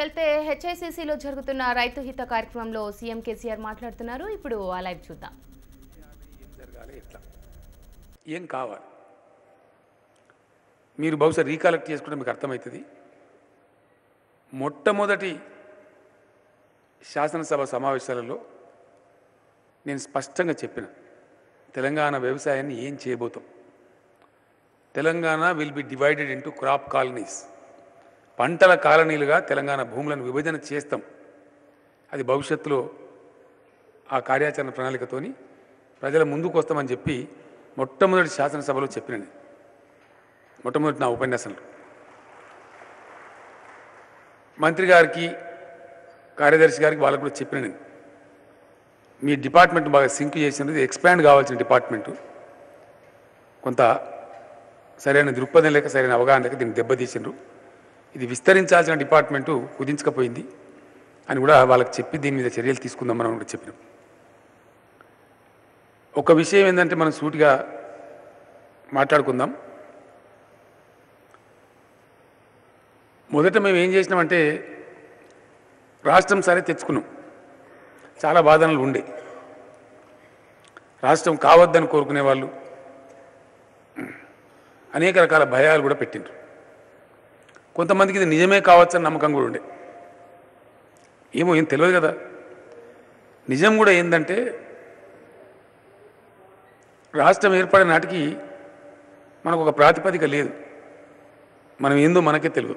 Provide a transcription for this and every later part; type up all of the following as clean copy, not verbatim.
వివరాల్లోకెళ్తే హెచ్ఐసిసిలో జరుగుతున్న రైతు హిత కార్యక్రమంలో సీఎం కేసీఆర్ మాట్లాడుతున్నారు. ఇప్పుడు ఆ లైవ్ చూద్దాం. ఏం జరగాలి, ఎట్లా, ఏం కావాలి, మీరు బహుశా రీకలెక్ట్ చేసుకుంటే మీకు అర్థమవుతుంది. మొట్టమొదటి శాసనసభ సమావేశాలలో నేను స్పష్టంగా చెప్పిన తెలంగాణ వ్యవసాయాన్ని ఏం చేయబోతాం. Telangana will be divided into crop colonies, పంటల కాలనీలుగా తెలంగాణ భూములను విభజన చేస్తాం. అది భవిష్యత్తులో ఆ కార్యాచరణ ప్రణాళికతోని ప్రజల ముందుకు వస్తామని చెప్పి మొట్టమొదటి శాసనసభలో చెప్పినది. మొట్టమొదటి నా ఉపన్యాసంలో మంత్రి గారికి, కార్యదర్శి గారికి వాళ్ళకు కూడా చెప్పినది. మీ డిపార్ట్మెంట్ బాగా సింక్ చేసినది, ఎక్స్పాండ్ కావాల్సిన డిపార్ట్మెంటు కొంత సరైన దృక్పథం లేక, సరైన అవగాహన లేక దీన్ని దెబ్బతీసిండ్రు. ఇది విస్తరించాల్సిన డిపార్ట్మెంటు కుదించకపోయింది అని కూడా వాళ్ళకి చెప్పి దీని మీద చర్యలు తీసుకుందామని కూడా చెప్పినాం. ఒక విషయం ఏంటంటే మనం సూటిగా మాట్లాడుకుందాం. మొదట మేము ఏం చేసినామంటే రాష్ట్రం సరే తెచ్చుకున్నాం. చాలా వాదనలు ఉండే, రాష్ట్రం కావద్దని కోరుకునే వాళ్ళు అనేక రకాల భయాలు కూడా పెట్టిండ్రు. కొంతమందికి ఇది నిజమే కావచ్చని నమ్మకం కూడా ఉండే. ఏం తెలియదు కదా. నిజం కూడా ఏంటంటే రాష్ట్రం ఏర్పడే నాటికి మనకు ఒక ప్రాతిపదిక లేదు. మనం ఏందో మనకే తెలియదు.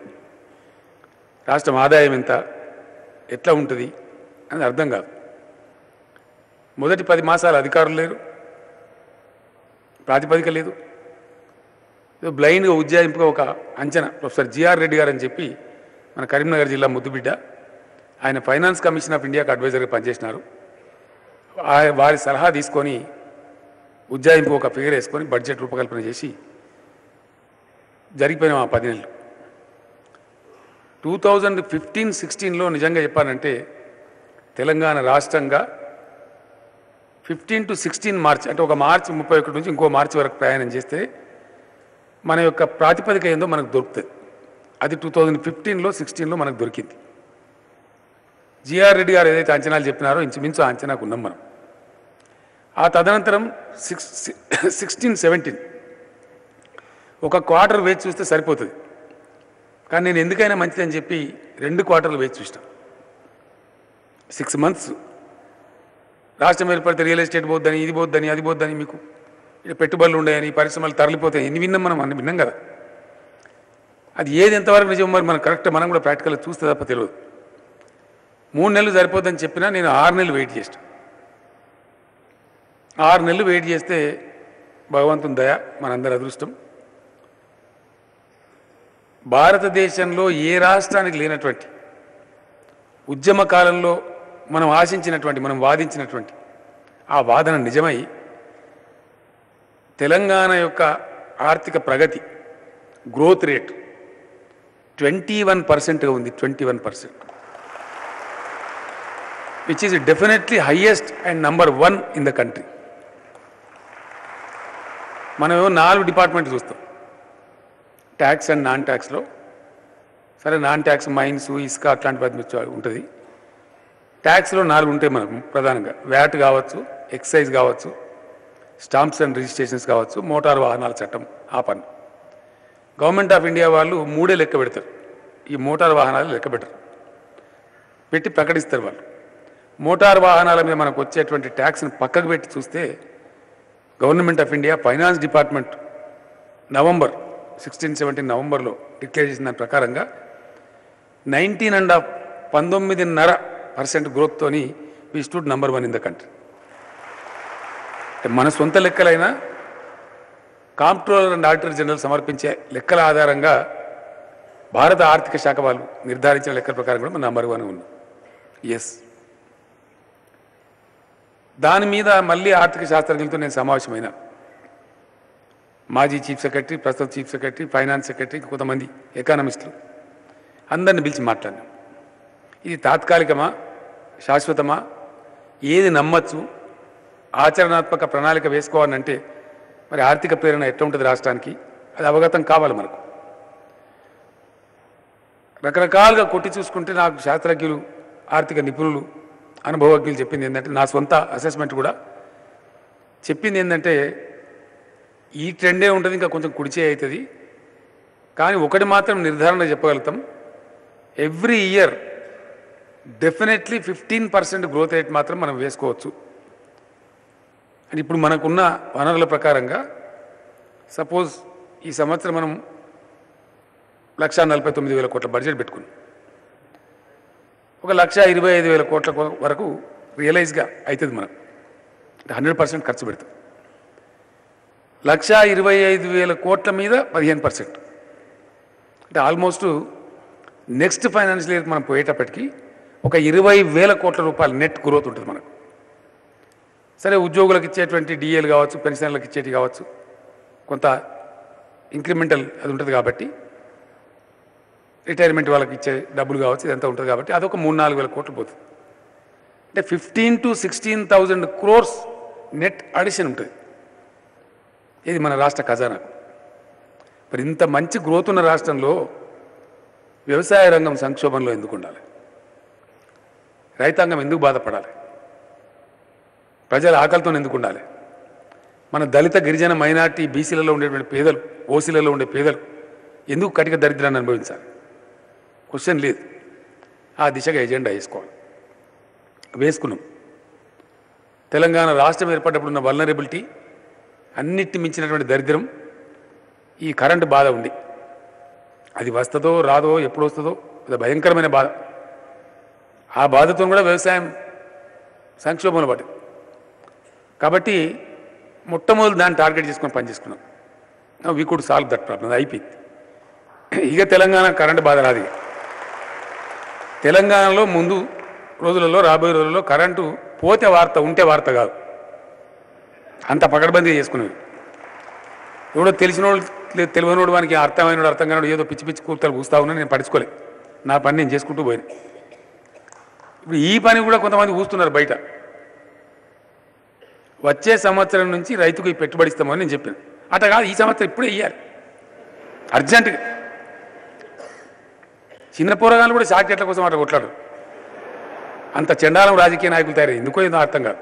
రాష్ట్రం ఆదాయం ఎంత, ఎట్లా ఉంటుంది అని అర్థం కాదు. మొదటి 10 మాసాలు అధికారులు లేరు, ప్రాతిపదిక లేదు. బ్లైండ్గా ఉజ్జాయింపుగా ఒక అంచనా ప్రొఫెసర్ జిఆర్ రెడ్డి గారు అని చెప్పి మన కరీంనగర్ జిల్లా ముద్దుబిడ్డ, ఆయన ఫైనాన్స్ కమిషన్ ఆఫ్ ఇండియాకి అడ్వైజర్గా పనిచేసినారు. వారి సలహా తీసుకొని ఉజ్జాయింపు ఒక ఫిగర్ వేసుకొని బడ్జెట్ రూపకల్పన చేసి జరిగిపోయిన ఆ 10 నెలలు. 2015-16లో నిజంగా చెప్పాలంటే తెలంగాణ రాష్ట్రంగా 15 to 16 మార్చి, అంటే ఒక మార్చి 31 నుంచి ఇంకో మార్చి వరకు ప్రయాణం చేస్తే మన యొక్క ప్రాతిపదిక ఏందో మనకు దొరుకుతుంది. అది 2015లో 16లో మనకు దొరికింది. జిఆర్ రెడ్డి గారు ఏదైతే అంచనాలు చెప్పినారో ఇంచుమించు అంచనాకు ఉన్నాం మనం. ఆ తదనంతరం 16-17 ఒక క్వార్టర్ వేచి చూస్తే సరిపోతుంది. కానీ నేను ఎందుకైనా మంచిదని చెప్పి 2 క్వార్టర్లు వేచి చూసిన. 6 months రాష్ట్రం ఏర్పడితే రియల్ ఎస్టేట్ పోద్దని, ఇది పోద్దని, అది పోద్దని, మీకు ఇక్కడ పెట్టుబడులు ఉన్నాయని, పరిశ్రమలు తరలిపోతాయి, ఎన్ని విన్నాం మనం, అన్ని విన్నాం కదా. అది ఏది ఎంతవరకు నిజం మరి మనం కరెక్ట్, మనం కూడా ప్రాక్టికల్గా చూస్తే తప్ప తెలియదు. 3 నెలలు సరిపోద్దని చెప్పినా నేను 6 నెలలు వెయిట్ చేసిన. 6 నెలలు వెయిట్ చేస్తే భగవంతుని దయ, మనందరి అదృష్టం. భారతదేశంలో ఏ రాష్ట్రానికి లేనటువంటి ఉద్యమ కాలంలో మనం ఆశించినటువంటి, మనం వాదించినటువంటి ఆ వాదన నిజమై తెలంగాణ యొక్క ఆర్థిక ప్రగతి గ్రోత్ రేట్ 21%గా ఉంది. 21%, which is definitely highest and number 1 in the country. మనమేమో 4 డిపార్ట్మెంట్లు చూస్తాం, ట్యాక్స్ అండ్ నాన్ ట్యాక్స్లో. సరే, నాన్ ట్యాక్స్ మైన్స్, ఇసుక అట్లాంటి ఉంటుంది. ట్యాక్స్లో 4 ఉంటాయి మనకు ప్రధానంగా. వ్యాట్ కావచ్చు, ఎక్సైజ్ కావచ్చు, స్టాంప్స్ అండ్ రిజిస్ట్రేషన్స్ కావచ్చు, మోటార్ వాహనాల చట్టం, ఆ పన్ను. గవర్నమెంట్ ఆఫ్ ఇండియా వాళ్ళు 3 లెక్క పెడతారు. ఈ మోటార్ వాహనాలు లెక్క పెట్టరు, పెట్టి ప్రకటిస్తారు వాళ్ళు. మోటార్ వాహనాల మీద మనకు వచ్చేటువంటి ట్యాక్స్ని పక్కకు పెట్టి చూస్తే government of India finance department November 16-17 నవంబర్లో డిక్లేర్ చేసిన దాని ప్రకారంగా 19.5% గ్రోత్తోని we stood number 1 in the country. మన సొంత లెక్కలైనా కాంప్ట్రోలర్ అండ్ ఆడిటర్ జనరల్ సమర్పించే లెక్కల ఆధారంగా భారత ఆర్థిక శాఖ వాళ్ళు నిర్ధారించిన లెక్కల ప్రకారం కూడా మన నంబర్ 1 ఉంది. ఎస్, దాని మీద మళ్ళీ ఆర్థిక శాస్త్రజ్ఞులతో నేను సమావేశమైన. మాజీ చీఫ్ సెక్రటరీ, ప్రస్తుత చీఫ్ సెక్రటరీ, ఫైనాన్స్ సెక్రటరీ, కొంతమంది ఎకానమిస్టులు అందరిని పిలిచి మాట్లాడినాం. ఇది తాత్కాలికమా, శాశ్వతమా, ఏది నమ్మచ్చు, ఆచరణాత్మక ప్రణాళిక వేసుకోవాలంటే మరి ఆర్థిక ప్రేరణ ఎట్లా ఉంటుంది రాష్ట్రానికి, అది అవగతం కావాలి మనకు. రకరకాలుగా కొట్టి చూసుకుంటే నాకు శాస్త్రజ్ఞులు ఆర్థిక నిపుణులు అనుభవజ్ఞులు చెప్పింది ఏంటంటే నా సొంత అసెస్మెంట్ కూడా చెప్పింది ఏంటంటే ఈ ట్రెండే ఉంటుంది, ఇంకా కొంచెం కుడిచే అవుతుంది. కానీ ఒకటి మాత్రం నిర్ధారణ చెప్పగలుగుతాం, every here definitely 15% growth rate మాత్రం మనం వేసుకోవచ్చు. అంటే ఇప్పుడు మనకున్న వనరుల ప్రకారంగా సపోజ్ ఈ సంవత్సరం మనం 1,49,000 కోట్ల బడ్జెట్ పెట్టుకున్నాం. 1,25,000 కోట్ల వరకు రియలైజ్గా అవుతుంది మనకు, అంటే 100% ఖర్చు పెడతాం. 1,25,000 కోట్ల మీద 15%, అంటే ఆల్మోస్ట్ నెక్స్ట్ ఫైనాన్షియల్ ఇయర్కి మనం పోయేటప్పటికి 20,000 కోట్ల రూపాయలు నెట్ గ్రోత్ ఉంటుంది మనకు. సరే, ఉద్యోగులకు ఇచ్చేటువంటి డిఏలు కావచ్చు, పెన్షన్లకు ఇచ్చేటి కావచ్చు, కొంత ఇంక్రిమెంటల్ అది ఉంటుంది కాబట్టి, రిటైర్మెంట్ వాళ్ళకి ఇచ్చే డబ్బులు కావచ్చు, ఇదంతా ఉంటుంది కాబట్టి అదొక 3-4 వేల కోట్లు పోతుంది. అంటే 15,000 to 16,000 crores నెట్ అడిషన్ ఉంటుంది. ఇది మన రాష్ట్ర ఖజానాకు. మరి ఇంత మంచి గ్రోత్ ఉన్న రాష్ట్రంలో వ్యవసాయ రంగం సంక్షోభంలో ఎందుకు ఉండాలి? రైతాంగం ఎందుకు బాధపడాలి? ప్రజల ఆకలితో ఎందుకు ఉండాలి? మన దళిత గిరిజన మైనార్టీ బీసీలలో ఉండేటువంటి పేదలు, ఓసీలలో ఉండే పేదలు ఎందుకు కటిక దరిద్రాన్ని అనుభవించాలి? క్వశ్చన్ లేదు. ఆ దిశగా ఎజెండా వేసుకున్నాం. తెలంగాణ రాష్ట్రం ఏర్పడ్డప్పుడు ఉన్న వల్నరబిలిటీ, అన్నిటి మించినటువంటి దరిద్రం ఈ కరెంటు బాధ ఉంది. అది వస్తుందో రాదో, ఎప్పుడు వస్తుందో, అది భయంకరమైన బాధ. ఆ బాధతో కూడా వ్యవసాయం సంక్షోభంలో పడింది. కాబట్టి మొట్టమొదటి దాన్ని టార్గెట్ చేసుకొని పనిచేసుకున్నాం. We could solve that problem. అది అయిపోయింది. ఇక తెలంగాణ కరెంటు బాధ రాదు. తెలంగాణలో ముందు రోజులలో, రాబోయే రోజుల్లో కరెంటు పోతే వార్త, ఉంటే వార్త కాదు. అంత పకడ్బందీ చేసుకునేవి. ఎవడో తెలిసినోడు లేదు, తెలియనోడు, వానికి అర్థమైనోడు, అర్థం కానివాడు ఏదో పిచ్చి పిచ్చి కూర్తలు కూస్తా ఉన్నా నేను పడుచుకోలే. నా పని నేను చేసుకుంటూ పోయినా. ఇప్పుడు ఈ పని కూడా కొంతమంది కూస్తున్నారు బయట. వచ్చే సంవత్సరం నుంచి రైతుకు ఈ పెట్టుబడి ఇస్తామని నేను చెప్పాను. అట కాదు, ఈ సంవత్సరం ఇప్పుడే ఇవ్వాలి అర్జెంటుగా. చిన్న పోరగాళ్ళు కూడా షార్ట్కట్ల కోసం అట్లా కొట్లాడు. అంత చండాలం రాజకీయ నాయకులు తయారు, ఎందుకో ఏదో అర్థం కాదు.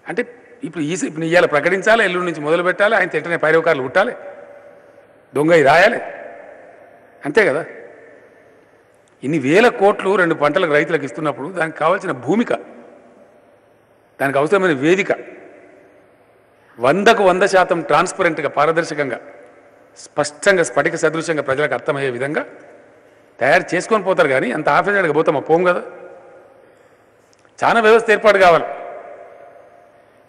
అంటే ఇప్పుడు ఇవాళ ప్రకటించాలి, ఎల్లుండి నుంచి మొదలు పెట్టాలి, ఆయన తింటనే పైరవకారులు పుట్టాలి, దొంగ రాయాలి, అంతే కదా. ఇన్ని వేల కోట్లు 2 పంటలకు రైతులకు ఇస్తున్నప్పుడు దానికి కావాల్సిన భూమిక, దానికి అవసరమైన వేదిక 100కు 100% ట్రాన్స్పరెంట్గా, పారదర్శకంగా, స్పష్టంగా, స్ఫటిక సదృశ్యంగా ప్రజలకు అర్థమయ్యే విధంగా తయారు చేసుకొని పోతారు. కానీ అంత ఆఫీసర్గా పోతామా? పోం కదా. చాలా వ్యవస్థ ఏర్పాటు కావాలి.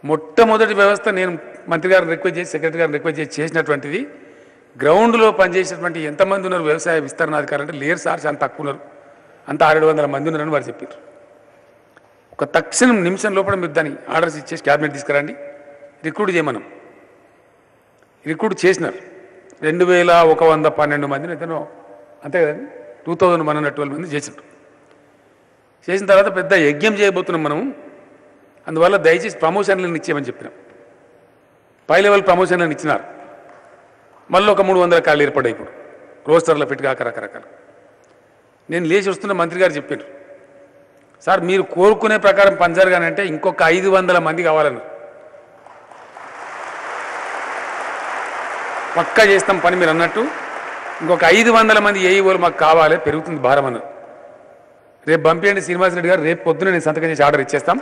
మొట్టమొదటి వ్యవస్థ నేను మంత్రి గారిని రిక్వెస్ట్ చేసి, సెక్రటరీ గారిని రిక్వెస్ట్ చేసి చేసినటువంటిది, గ్రౌండ్లో పనిచేసేటువంటి ఎంతమంది ఉన్నారు వ్యవసాయ విస్తరణాధికారులు అంటే లేరు సార్, చాలా తక్కువ ఉన్నారు, అంత 600-700 మంది ఉన్నారని వారు చెప్పారు. ఒక తక్షణం నిమిషం లోపల మీరు దాన్ని ఆర్డర్స్ ఇచ్చేసి క్యాబినెట్ తీసుకురండి, రిక్రూట్ చేయమనం. రిక్రూట్ చేసినారు. 2,112 మందిని అయితే అంతే కదండి, 2,112 మంది చేసినారు. చేసిన తర్వాత పెద్ద యజ్ఞం చేయబోతున్నాం మనం. అందువల్ల దయచేసి ప్రమోషన్లను ఇచ్చేయమని చెప్పినాం. పై లెవెల్ ప్రమోషన్లను ఇచ్చినారు. మళ్ళీ ఒక 300 కాళ్ళు ఏర్పడ్డాయి. ఇప్పుడు రోస్టర్లో పెట్టి కాక రకరకాల. నేను లేచి వస్తున్న మంత్రి గారు చెప్పారు, సార్ మీరు కోరుకునే ప్రకారం పని జరగానంటే ఇంకొక 500 మంది కావాలన్నారు. పక్కా చేస్తాం పని మీరు అన్నట్టు, ఇంకొక 500 మంది ఏఈఓలు మాకు కావాలి, పెరుగుతుంది భారం అన్నారు. రేపు పంపించండి శ్రీనివాసరెడ్డి గారు, రేపు పొద్దున నేను సంతకం చేసి ఆర్డర్ ఇచ్చేస్తాం.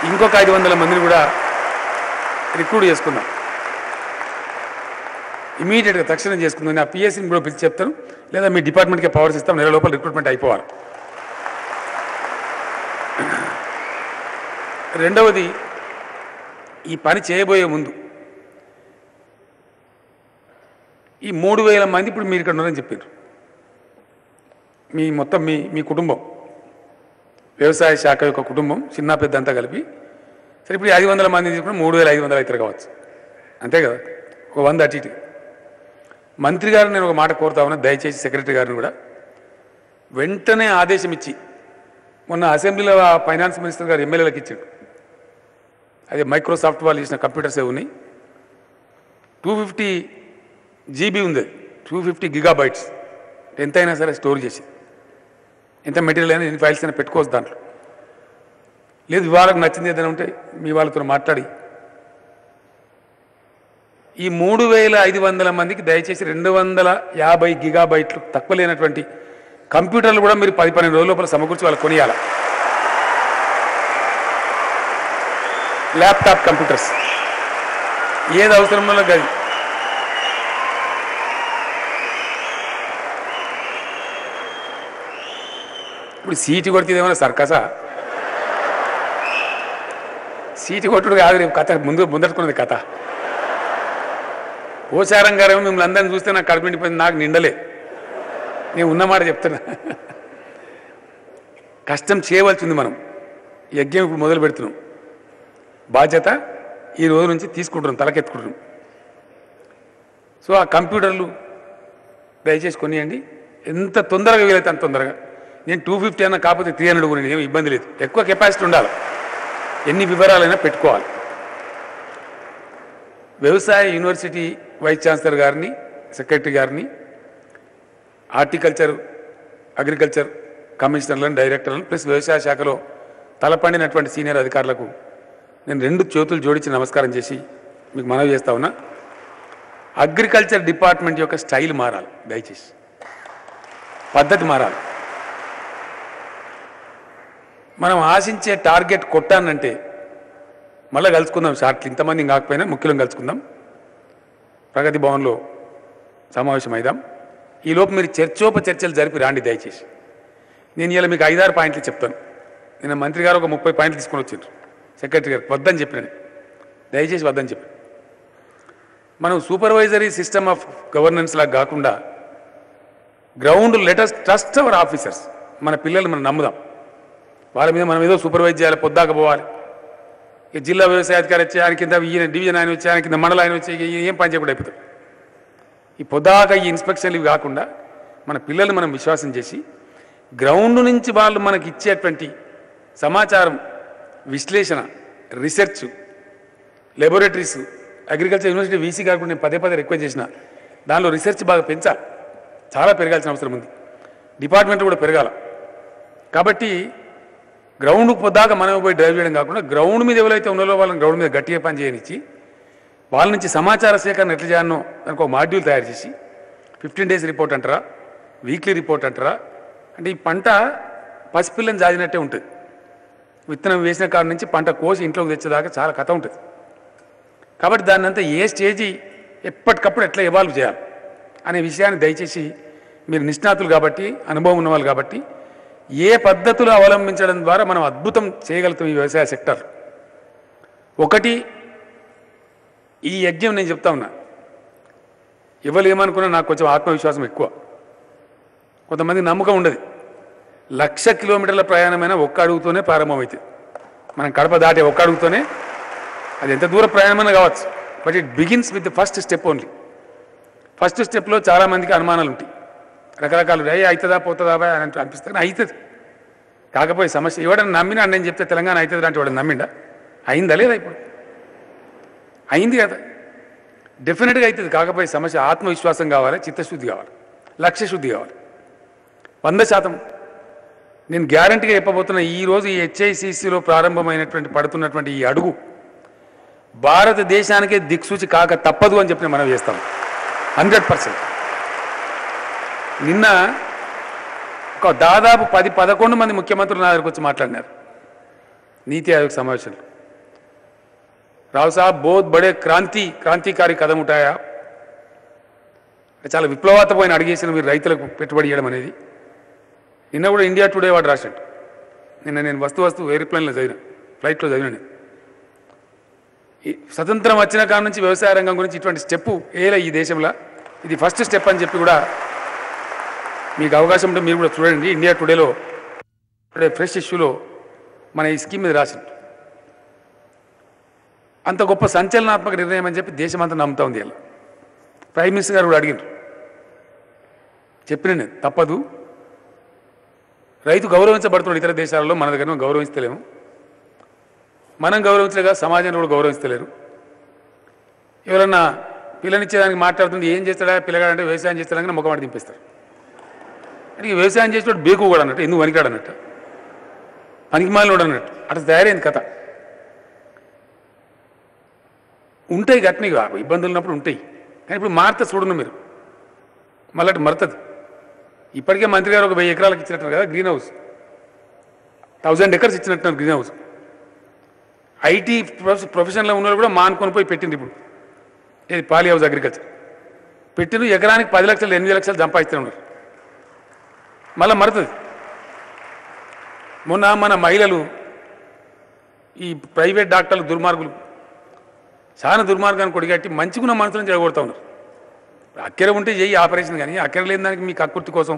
ఇంకొక 500 మందిని కూడా రిక్రూట్ చేసుకుందాం. ఇమీడియట్గా తక్షణం చేసుకుందాం. నేను ఆ పిఎస్సీని కూడా పిలిచి చెప్తాను, లేదా మీ డిపార్ట్మెంట్కే పవర్స్ ఇస్తాం, నెల లోపల రిక్రూట్మెంట్ అయిపోవాలి. రెండవది, ఈ పని చేయబోయే ముందు ఈ 3,000 మంది ఇప్పుడు మీరు ఇక్కడ ఉన్నారని చెప్పారు. మీ మొత్తం మీ కుటుంబం, వ్యవసాయ శాఖ యొక్క కుటుంబం, చిన్న పెద్ద అంతా కలిపి సరే ఇప్పుడు 500 మంది తీసుకుని 3,500 అవుతారు కావచ్చు, అంతే కదా. ఒక 100 అటు ఇటు. మంత్రి గారిని నేను ఒక మాట కోరుతా ఉన్నా, దయచేసి సెక్రటరీ గారిని కూడా వెంటనే ఆదేశం ఇచ్చి, మొన్న అసెంబ్లీలో ఫైనాన్స్ మినిస్టర్ గారు ఎమ్మెల్యేలకు ఇచ్చాడు. అదే మైక్రోసాఫ్ట్ వాళ్ళు ఇచ్చిన కంప్యూటర్స్ ఉన్నాయి. 250 GB ఉంది, 250 GB ఎంత అయినా సరే స్టోర్ చేసి ఎంత మెటీరియల్ అయినా ఎన్ని ఫైల్స్ అయినా పెట్టుకోవచ్చు దాంట్లో. లేదు వాళ్ళకు నచ్చింది ఏదైనా ఉంటే మీ వాళ్ళతో మాట్లాడి ఈ 3500 మందికి దయచేసి 250 గిగాబైట్లు తక్కువ లేనటువంటి కంప్యూటర్లు కూడా మీరు 10-12 రోజుల లోపల సమకూర్చి వాళ్ళకి కొనియాలి. ల్యాప్టాప్ కంప్యూటర్స్ ఏది అవసరంలో గది. ఇప్పుడు సీటు కొడితే ఏమైనా సర్కసా? సీటు కొట్టుడు కాదు రేపు కథ ముందట్టుకున్నది కథ. ఓచారం గారు మిమ్మల్ని అందరిని చూస్తే నాకు కడుపు నిండిపోయింది, నాకు నిండలే. నేను ఉన్నమాట చెప్తున్నా. కష్టం చేయవలసింది మనం. యజ్ఞం ఇప్పుడు మొదలు పెడుతున్నాం. బాధ్యత ఈ రోజు నుంచి తీసుకుంటున్నాం, తలకెత్తుకుంటున్నాం. సో ఆ కంప్యూటర్లు దయచేసి కొనియండి, ఎంత తొందరగా వీలైతే అంత తొందరగా. నేను 250 అన్నా కాకపోతే 300 కూడా ఏమి ఇబ్బంది లేదు. ఎక్కువ కెపాసిటీ ఉండాలి, ఎన్ని వివరాలైనా పెట్టుకోవాలి. వ్యవసాయ యూనివర్సిటీ వైస్ ఛాన్సలర్ గారిని, సెక్రటరీ గారిని, హార్టికల్చర్ అగ్రికల్చర్ కమిషనర్లను, డైరెక్టర్లను, ప్లస్ వ్యవసాయ శాఖలో తలపండినటువంటి సీనియర్ అధికారులకు నేను 2 చేతులు జోడించి నమస్కారం చేసి మీకు మనవి చేస్తా ఉన్నా. అగ్రికల్చర్ డిపార్ట్మెంట్ యొక్క స్టైల్ మారాలి, దయచేసి పద్ధతి మారాలి. మనం ఆశించే టార్గెట్ కొట్టానంటే మళ్ళీ కలుసుకుందాం షార్ట్లు, ఇంతమంది కాకపోయినా ముఖ్యులను కలుసుకుందాం, ప్రగతి భవన్లో సమావేశం అయిదాం. ఈలోపు మీరు చర్చోపచర్చలు జరిపి రాండి దయచేసి. నేను ఇలా మీకు 5-6 పాయింట్లు చెప్తాను. నిన్న మంత్రి గారు ఒక 30 పాయింట్లు తీసుకొని వచ్చారు, సెక్రటరీ గారు వద్దని చెప్పినాను, దయచేసి వద్దని చెప్పాను. మనం సూపర్వైజరీ సిస్టమ్ ఆఫ్ గవర్నెన్స్ లాగా కాకుండా ground letters trust our officers. మన పిల్లలు మనం నమ్ముదాం, వాళ్ళ మీద మనం ఏదో సూపర్వైజ్ చేయాలి, పొద్దాక పోవాలి. ఇక జిల్లా వ్యవసాయ అధికారి వచ్చి ఆయన కింద ఈయన డివిజన్ ఆయన వచ్చి, ఆయన కింద మండల ఆయన వచ్చి ఏం పని చేయకుండా అయిపోతాం. ఈ పొద్దాక ఈ ఇన్స్పెక్షన్లు ఇవి కాకుండా మన పిల్లలు మనం విశ్వాసం చేసి గ్రౌండ్ నుంచి వాళ్ళు మనకి ఇచ్చేటువంటి సమాచారం, విశ్లేషణ, research, laboratories, agriculture university VC గారు నేను పదే రిక్వెస్ట్ చేసిన, దానిలో రీసెర్చ్ బాగా పెంచాలి, చాలా పెరగాల్సిన అవసరం ఉంది. డిపార్ట్మెంట్ కూడా పెరగాల. కాబట్టి గ్రౌండ్కి పొద్దాక మనం పోయి డ్రైవ్ చేయడం కాకుండా గ్రౌండ్ మీద ఎవరైతే ఉన్నారో వాళ్ళని గ్రౌండ్ మీద గట్టిగా పని చేయనిచ్చి వాళ్ళ నుంచి సమాచార సేకరణ ఎట్లా చేయాలనో దానికి ఒక మాడ్యూల్ తయారు చేసి 15 days రిపోర్ట్ అంటారా, వీక్లీ రిపోర్ట్ అంటారా, అంటే ఈ పంట పసిపిల్లని జాజినట్టే ఉంటుంది. విత్తనం వేసిన కాడ నుంచి పంట కోసి ఇంట్లోకి తెచ్చేదాకా చాలా కథ ఉంటుంది. కాబట్టి దాన్ని అంతా ఏ స్టేజీ ఎప్పటికప్పుడు ఎట్లా ఎవాల్వ్ చేయాలి అనే విషయాన్ని దయచేసి మీరు నిష్ణాతులు కాబట్టి, అనుభవం ఉన్నవాళ్ళు కాబట్టి, ఏ పద్ధతులు అవలంబించడం ద్వారా మనం అద్భుతం చేయగలుగుతాం ఈ వ్యవసాయ సెక్టర్. ఒకటి, ఈ యజ్ఞం నేను చెప్తా ఉన్నా, ఎవరు ఏమనుకున్నా నాకు కొంచెం ఆత్మవిశ్వాసం ఎక్కువ, కొంతమందికి నమ్మకం ఉండదు. 1,00,000 కిలోమీటర్ల ప్రయాణమైనా ఒక్క అడుగుతోనే ప్రారంభమవుతుంది. మనం కడప దాటే ఒక్క అడుగుతోనే, అది ఎంత దూర ప్రయాణమైనా కావచ్చు, but it begins with the first step only. First స్టెప్లో చాలామందికి అనుమానాలు ఉంటాయి, రకరకాలు అవుతుందా పోతుందా అని అనిపిస్తుంది. అవుతుంది, కాకపోతే సమస్య ఎవడన్నా నమ్మినా నేను చెప్తే తెలంగాణ అవుతుంది అంటే వాడు నమ్మిండా? అయిందా లేదా? ఇప్పుడు అయింది కదా, డెఫినెట్గా అవుతుంది. కాకపోతే సమస్య ఆత్మవిశ్వాసం కావాలి, చిత్తశుద్ధి కావాలి, లక్ష్యశుద్ధి కావాలి. 100% నేను గ్యారంటీగా చెప్పబోతున్నా. ఈరోజు ఈ HICCలో ప్రారంభమైనటువంటి పడుతున్నటువంటి ఈ అడుగు భారతదేశానికే దిక్సూచి కాక తప్పదు అని చెప్పి మనం చేస్తాం 100%. నిన్న ఒక దాదాపు 10-11 మంది ముఖ్యమంత్రులు నా దగ్గరకు వచ్చి మాట్లాడినారు నీతి ఆయోగ్ సమావేశంలో. రావు సాబ్ బహుత్ బడే క్రాంతికారి కదం ఉంటాయా, చాలా విప్లవాత్మకమైన అడిగేసిన మీరు రైతులకు పెట్టుబడి చేయడం అనేది. నిన్న కూడా ఇండియా టుడే వాడు రాశాడు. నిన్న నేను వస్తూ ఏరోప్లేన్లో చదివిన, ఫ్లైట్లో చదివిన. ఈ స్వతంత్రం వచ్చిన కాడ నుంచి వ్యవసాయ రంగం గురించి ఇటువంటి స్టెప్పు ఏలా ఈ దేశంలో, ఇది ఫస్ట్ స్టెప్ అని చెప్పి కూడా మీకు అవకాశం ఉంటే మీరు కూడా చూడండి. ఇండియా టుడేలో ఫ్రెష్ ఇష్యూలో మన ఈ స్కీమ్ మీద రాసింది. అంత గొప్ప సంచలనాత్మక నిర్ణయం అని చెప్పి దేశమంతా నమ్ముతా ఉంది. ఇలా ప్రైమ్ మినిస్టర్ గారు కూడా అడిగారు, చెప్పిన నేను తప్పదు, రైతు గౌరవించబడుతున్నాడు ఇతర దేశాలలో, మన దగ్గర గౌరవించలేము, మనం గౌరవించలేక సమాజంలో కూడా గౌరవించలేరు. ఎవరన్నా పిల్లనిచ్చేదానికి మాట్లాడుతుంది, ఏం చేస్తాడా పిల్లగాడంటే వ్యవసాయం చేస్తాడని ముఖమాట దింపేస్తారు. అంటే ఈ వ్యవసాయం చేసేవాడు బేకు కూడా అన్నట్టు, ఎందుకు వనికాడు అన్నట్టు, పనికి మాలినోడు అన్నట్టు అట్లా తయారైంది కథ. ఉంటాయి గట్ని ఇబ్బందులు ఉన్నప్పుడు ఉంటాయి, కానీ ఇప్పుడు మారుతుంది చూడను మీరు, మళ్ళీ అటు మరుతుంది. ఇప్పటికే మంత్రి గారు ఒక 1000 ఎకరాలకు ఇచ్చినట్టు కదా గ్రీన్ హౌస్, 1000 acres ఇచ్చినట్టున్నారు గ్రీన్ హౌస్. ఐటీ ప్రొఫెషన్లో ఉన్న వాళ్ళు కూడా మానుకొని పోయి పెట్టింది ఇప్పుడు, ఇది పాలీ హౌస్ అగ్రికల్చర్ పెట్టిన ఎకరానికి 10 లక్షలు 8 లక్షలు సంపాదిస్తూ ఉన్నారు, మళ్ళీ మరుతుంది. మొన్న మన మహిళలు ఈ ప్రైవేట్ డాక్టర్లు దుర్మార్గులు చాలా దుర్మార్గాన్ని కొడిగట్టి మంచిగున్న మనుషులను చెడగొడతా ఉన్నారు. అక్కర ఉంటే చేయి ఆపరేషన్, కానీ అక్కర లేని దానికి మీ కక్కుర్తి కోసం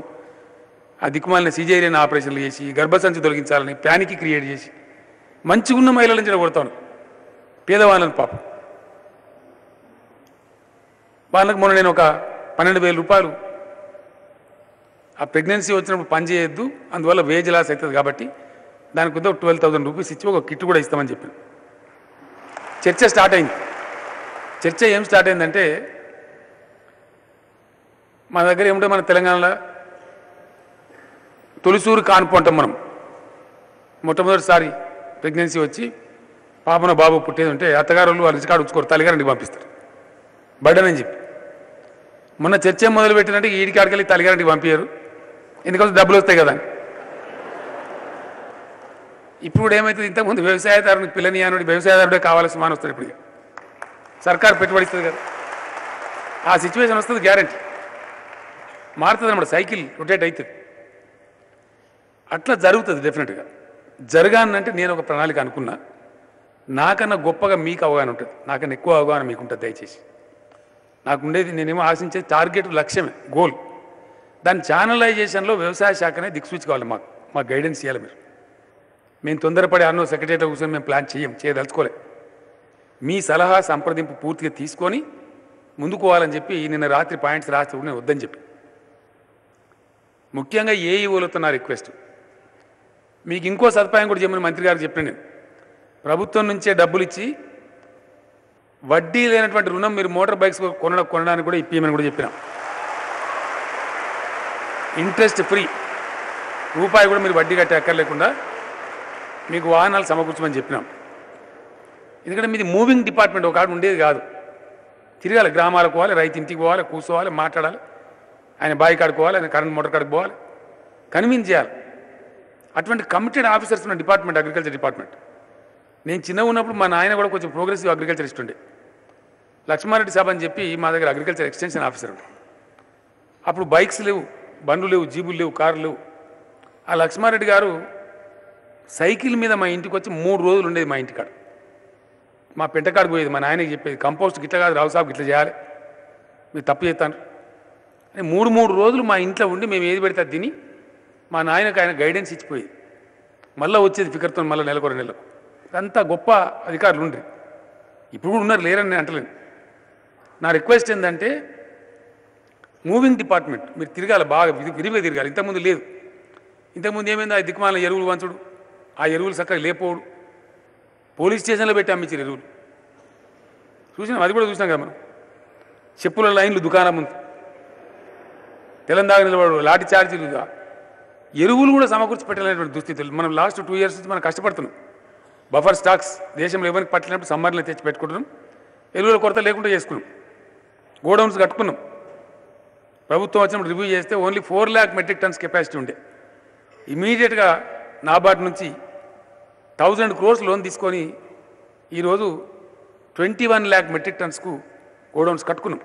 ఆ దిక్కుమాలిన సిజేరియన్ ఆపరేషన్లు చేసి గర్భసంచి తొలగించాలని ప్యానిక్ క్రియేట్ చేసి మంచిగున్న మహిళలను చెడగొడతా ఉన్నారు, పేదవాళ్ళని పాపం. వాళ్ళకి మొన్న నేను ఒక 12,000 రూపాయలు ఆ ప్రెగ్నెన్సీ వచ్చినప్పుడు పని చేయొద్దు, అందువల్ల వేజ్ లాస్ అవుతుంది కాబట్టి దానికి కొద్దిగా 12,000 రూపీస్ ఇచ్చి ఒక కిట్ కూడా ఇస్తామని చెప్పాను. చర్చ స్టార్ట్ అయింది. చర్చ ఏం స్టార్ట్ అయిందంటే, మన దగ్గర ఏమిటో మన తెలంగాణలో తొలిసూరు కాన్పు అంటాం మనం. మొట్టమొదటిసారి ప్రెగ్నెన్సీ వచ్చి పాపన బాబు పుట్టేది ఉంటే అత్తగారు వాళ్ళు రిజికాడు ఉంచుకోరు, తల్లిగారింటికి పంపిస్తారు బర్డన్ అని చెప్పి. మొన్న చర్చ మొదలు పెట్టినట్టు ఈడికి ఆడికెళ్ళి తల్లిగారింటికి పంపించారు, ఎందుకంటే డబ్బులు వస్తాయి కదా. ఇప్పుడు ఏమవుతుంది, ఇంతకుముందు వ్యవసాయదారునికి పిల్లని అనుడి వ్యవసాయదారుడే కావాల్సిన మాన వస్తుంది, ఇప్పుడు సర్కారు పెట్టుబడి ఇస్తుంది కదా, ఆ సిచ్యువేషన్ వస్తుంది, గ్యారంటీ మారుతుంది అన్నమాట, సైకిల్ రొటేట్ అవుతుంది. అట్లా జరుగుతుంది డెఫినెట్గా. జరగానంటే నేను ఒక ప్రణాళిక అనుకున్నా, నాకన్నా గొప్పగా మీకు అవగాహన ఉంటుంది, నాకన్నా ఎక్కువ అవగాహన మీకు ఉంటుంది. దయచేసి నాకు ఉండేది, నేనేమో ఆశించే టార్గెట్ లక్ష్యమే గోల్, దాని ఛానలైజేషన్లో వ్యవసాయ శాఖనే దిక్సూచి కావాలి, మాకు గైడెన్స్ చేయాలి మీరు. మేము తొందరపడి అన్నో సెక్రటరీలో కూర్చొని మేము ప్లాన్ చేయదలుచుకోలే. మీ సలహా సంప్రదింపు పూర్తిగా తీసుకొని ముందుకోవాలని చెప్పి నిన్న రాత్రి పాయింట్స్ రాత్రి నేను వద్దని చెప్పి, ముఖ్యంగా ఏఈఓలతో నా రిక్వెస్ట్, మీకు ఇంకో సదుపాయం కూడా చెప్పమని మంత్రి గారు చెప్పిన, నేను ప్రభుత్వం నుంచే డబ్బులు ఇచ్చి వడ్డీ లేనటువంటి రుణం మీరు మోటార్ బైక్స్ కొనడానికి కూడా ఇప్పియమని కూడా చెప్పినాం. ఇంట్రెస్ట్ ఫ్రీ, రూపాయి కూడా మీరు వడ్డీ కట్టే అక్కర్లేకుండా మీకు వాహనాలు సమకూర్చమని చెప్పినాం. ఎందుకంటే మీది మూవింగ్ డిపార్ట్మెంట్, ఒక ఆడ ఉండేది కాదు, తిరగాలి, గ్రామాలకు పోవాలి, రైతు ఇంటికి పోవాలి, కూర్చోవాలి, మాట్లాడాలి, ఆయన బాయి కాడుకోవాలి, ఆయన కరెంట్ మోటార్ కాడికి పోవాలి, కన్విన్స్ చేయాలి. అటువంటి కమిటెడ్ ఆఫీసర్స్ ఉన్న డిపార్ట్మెంట్ అగ్రికల్చర్ డిపార్ట్మెంట్. నేను చిన్నగా ఉన్నప్పుడు మా నాయన కూడా కొంచెం ప్రోగ్రెసివ్ అగ్రికల్చరిస్ట్ ఉండే, లక్ష్మారెడ్డి సాబ్ అని చెప్పి మా దగ్గర అగ్రికల్చర్ ఎక్స్టెన్షన్ ఆఫీసర్ ఉండే. అప్పుడు బైక్స్ లేవు, బండ్లు లేవు, జీబులు లేవు, కార్లు లేవు. ఆ లక్ష్మారెడ్డి గారు సైకిల్ మీద మా ఇంటికి వచ్చి 3 రోజులు ఉండేది మా ఇంటికాడ. మా పెంటకాడికి పోయేది, మా నాయనకి చెప్పేది, కంపోస్ట్ గిట్ల కాదు రావు సాబ్ గిట్ల చేయాలి, మీరు తప్పు చేస్తాను అని 3 రోజులు మా ఇంట్లో ఉండి మేము ఏది పెడితే తిని మా నాయనకు ఆయన గైడెన్స్ ఇచ్చిపోయేది. మళ్ళీ వచ్చేది ఫికర్తో, మళ్ళీ నెలకు 2 నెలలకు. అంతా గొప్ప అధికారులు ఉండ్రి, ఇప్పుడు కూడా ఉన్నారు, లేరని నేను అంటలేను. నా రిక్వెస్ట్ ఏంటంటే, మూవింగ్ డిపార్ట్మెంట్ మీరు తిరగాలి, బాగా విరివిగా తిరగాలి. ఇంతకుముందు లేదు. ఇంతకుముందు ఏమైంది, ఆ దిక్కుమాల ఎరువులు వంచుడు, ఆ ఎరువులు చక్కగా లేపోవడు, పోలీస్ స్టేషన్లో పెట్టి అమ్మించారు ఎరువులు. చూసినాం, అది కూడా చూసినాం కదా మనం. చెప్పుల లైన్లు దుకాణం ఉంది, తెలంగాణ నిలబడు, లాఠీ ఛార్జీలు, ఎరువులు కూడా సమకూర్చి పెట్టలేనటువంటి దుస్థితులు. మనం లాస్ట్ 2 years నుంచి మనం కష్టపడుతున్నాం. బఫర్ స్టాక్స్ దేశంలో ఎవరికి పట్టినప్పుడు సమ్మర్లో తెచ్చి పెట్టుకుంటున్నాం, ఎరువుల కొరత లేకుండా చేసుకున్నాం, గోడౌన్స్ కట్టుకున్నాం. ప్రభుత్వం వచ్చినప్పుడు రివ్యూ చేస్తే only 4 lakh metric tons capacity ఉండే. ఇమీడియట్గా నాబార్డ్ నుంచి 1000 crores లోన్ తీసుకొని ఈరోజు 21 lakh మెట్రిక్ టన్స్కు గోడౌన్స్ కట్టుకున్నాం.